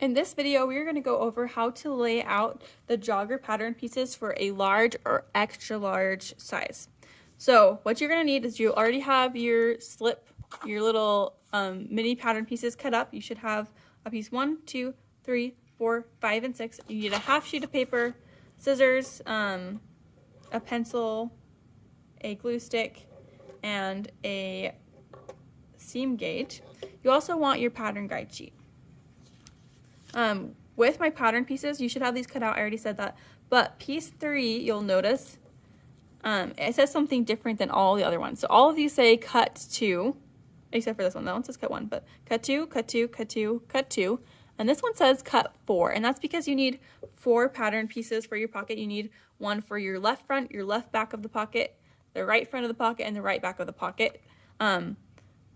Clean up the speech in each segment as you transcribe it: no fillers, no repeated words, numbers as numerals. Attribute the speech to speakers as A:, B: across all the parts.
A: In this video, we are going to go over how to lay out the jogger pattern pieces for a large or extra large size. So what you're going to need is you already have your slip, your little mini pattern pieces cut up. You should have a piece 1, 2, 3, 4, 5, and 6. You need a half sheet of paper, scissors, a pencil, a glue stick, and a seam gauge. You also want your pattern guide sheet. With my pattern pieces, you should have these cut out. I already said that. But piece 3, you'll notice it says something different than all the other ones. So all of these say cut 2, except for this one. That one says cut 1, but cut 2, cut 2, cut 2, cut 2. And this one says cut 4. And that's because you need 4 pattern pieces for your pocket. You need one for your left front, your left back of the pocket, the right front of the pocket, and the right back of the pocket.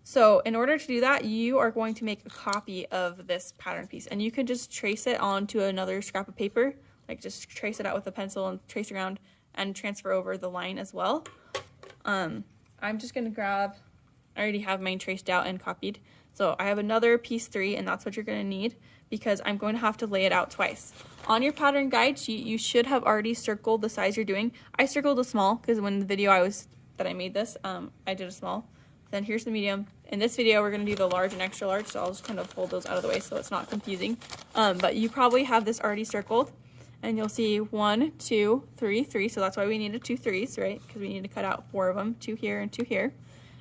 A: So in order to do that, you are going to make a copy of this pattern piece, and you can just trace it onto another scrap of paper, like just trace it out with a pencil and trace around and transfer over the line as well. I'm just going to grab, I already have mine traced out and copied. So I have another piece 3, and that's what you're going to need because I'm going to have to lay it out twice. On your pattern guide sheet, you should have already circled the size you're doing. I circled a small because when the video I made this, I did a small. Then here's the medium. In this video, we're going to do the large and extra large, so I'll just kind of fold those out of the way so it's not confusing. But you probably have this already circled, and you'll see 1, 2, 3, 3. So that's why we needed 2 3s, right? Because we need to cut out 4 of them, 2 here and 2 here.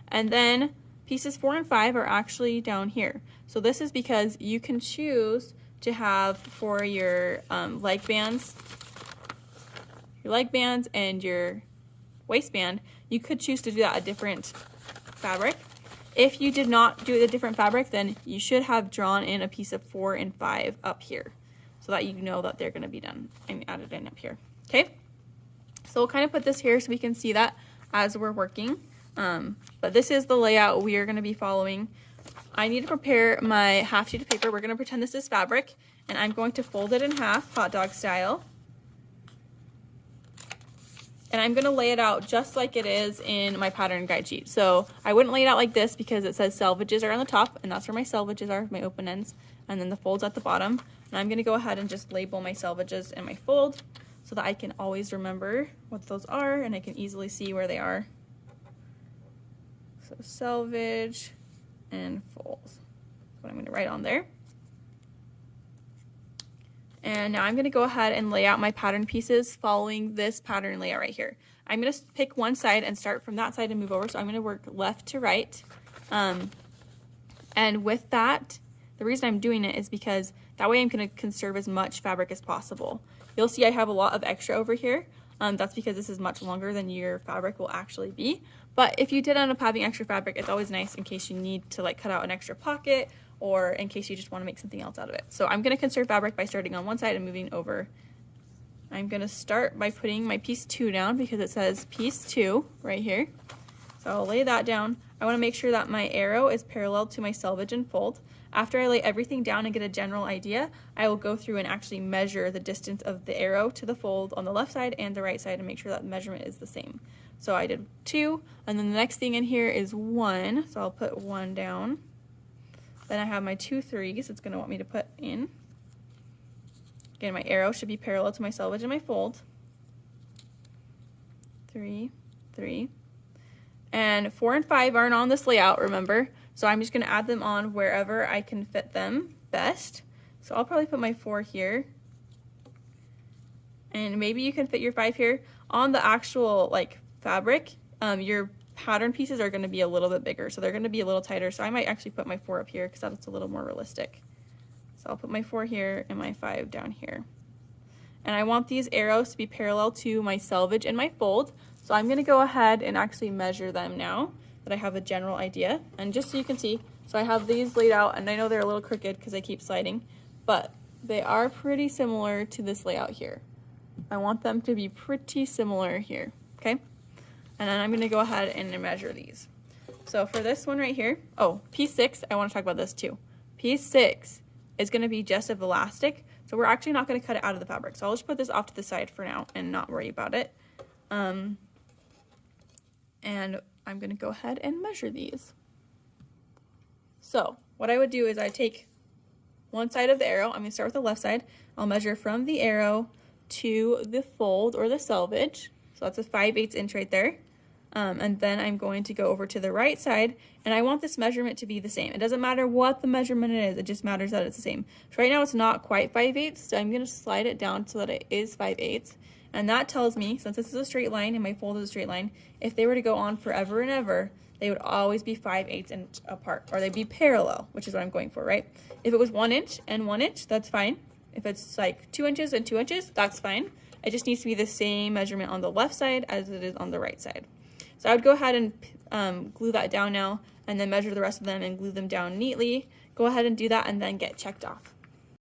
A: And then pieces 4 and 5 are actually down here. So this is because you can choose to have for your leg bands and your waistband, you could choose to do that a different fabric. If you did not do a different fabric, then you should have drawn in a piece of 4 and 5 up here so that you know that they're going to be done and added in up here. Okay, so we'll kind of put this here so we can see that as we're working. But this is the layout we are going to be following. I need to prepare my half sheet of paper. We're going to pretend this is fabric, and I'm going to fold it in half, hot dog style. And I'm going to lay it out just like it is in my pattern guide sheet. So I wouldn't lay it out like this because it says selvages are on the top, and that's where my selvages are, my open ends, and then the folds at the bottom. And I'm going to go ahead and just label my selvages in my fold so that I can always remember what those are and I can easily see where they are. So selvage and folds. That's what I'm going to write on there. And now I'm going to go ahead and lay out my pattern pieces following this pattern layout right here. I'm going to pick one side and start from that side and move over. So I'm going to work left to right. And with that, the reason I'm doing it is because that way I'm going to conserve as much fabric as possible. You'll see I have a lot of extra over here. That's because this is much longer than your fabric will actually be. But if you did end up having extra fabric, it's always nice in case you need to like cut out an extra pocket or in case you just want to make something else out of it. So I'm going to conserve fabric by starting on one side and moving over. I'm going to start by putting my piece 2 down because it says piece 2 right here. So I'll lay that down. I want to make sure that my arrow is parallel to my selvage and fold. After I lay everything down and get a general idea, I will go through and actually measure the distance of the arrow to the fold on the left side and the right side and make sure that the measurement is the same. So I did 2, and then the next thing in here is 1, so I'll put 1 down. Then I have my 2 3s it's going to want me to put in. Again, my arrow should be parallel to my selvage and my fold. 3, 3. And 4 and 5 aren't on this layout, remember? So I'm just going to add them on wherever I can fit them best. So I'll probably put my 4 here. And maybe you can fit your 5 here. On the actual like fabric, your pattern pieces are going to be a little bit bigger, so they're going to be a little tighter. So I might actually put my 4 up here because that's a little more realistic. So I'll put my 4 here and my 5 down here. And I want these arrows to be parallel to my selvage and my fold. So I'm going to go ahead and actually measure them now that I have a general idea. And just so you can see, so I have these laid out, and I know they're a little crooked because I keep sliding, but they are pretty similar to this layout here. I want them to be pretty similar here, okay? And then I'm going to go ahead and measure these. So for this one right here, oh, piece 6, I want to talk about this too. Piece 6 is going to be just of elastic, so we're actually not going to cut it out of the fabric. So I'll just put this off to the side for now and not worry about it. And I'm going to go ahead and measure these. So what I would do is I take one side of the arrow. I'm going to start with the left side. I'll measure from the arrow to the fold or the selvage. So that's a 5/8 inch right there. And then I'm going to go over to the right side, and I want this measurement to be the same. It doesn't matter what the measurement is, it just matters that it's the same. So right now it's not quite 5/8, so I'm going to slide it down so that it is 5/8. And that tells me, since this is a straight line and my fold is a straight line, if they were to go on forever and ever, they would always be 5/8 inch apart, or they'd be parallel, which is what I'm going for, right? If it was 1 inch and 1 inch, that's fine. If it's like 2 inches and 2 inches, that's fine. It just needs to be the same measurement on the left side as it is on the right side. So I would go ahead and glue that down now, and then measure the rest of them and glue them down neatly. Go ahead and do that and then get checked off.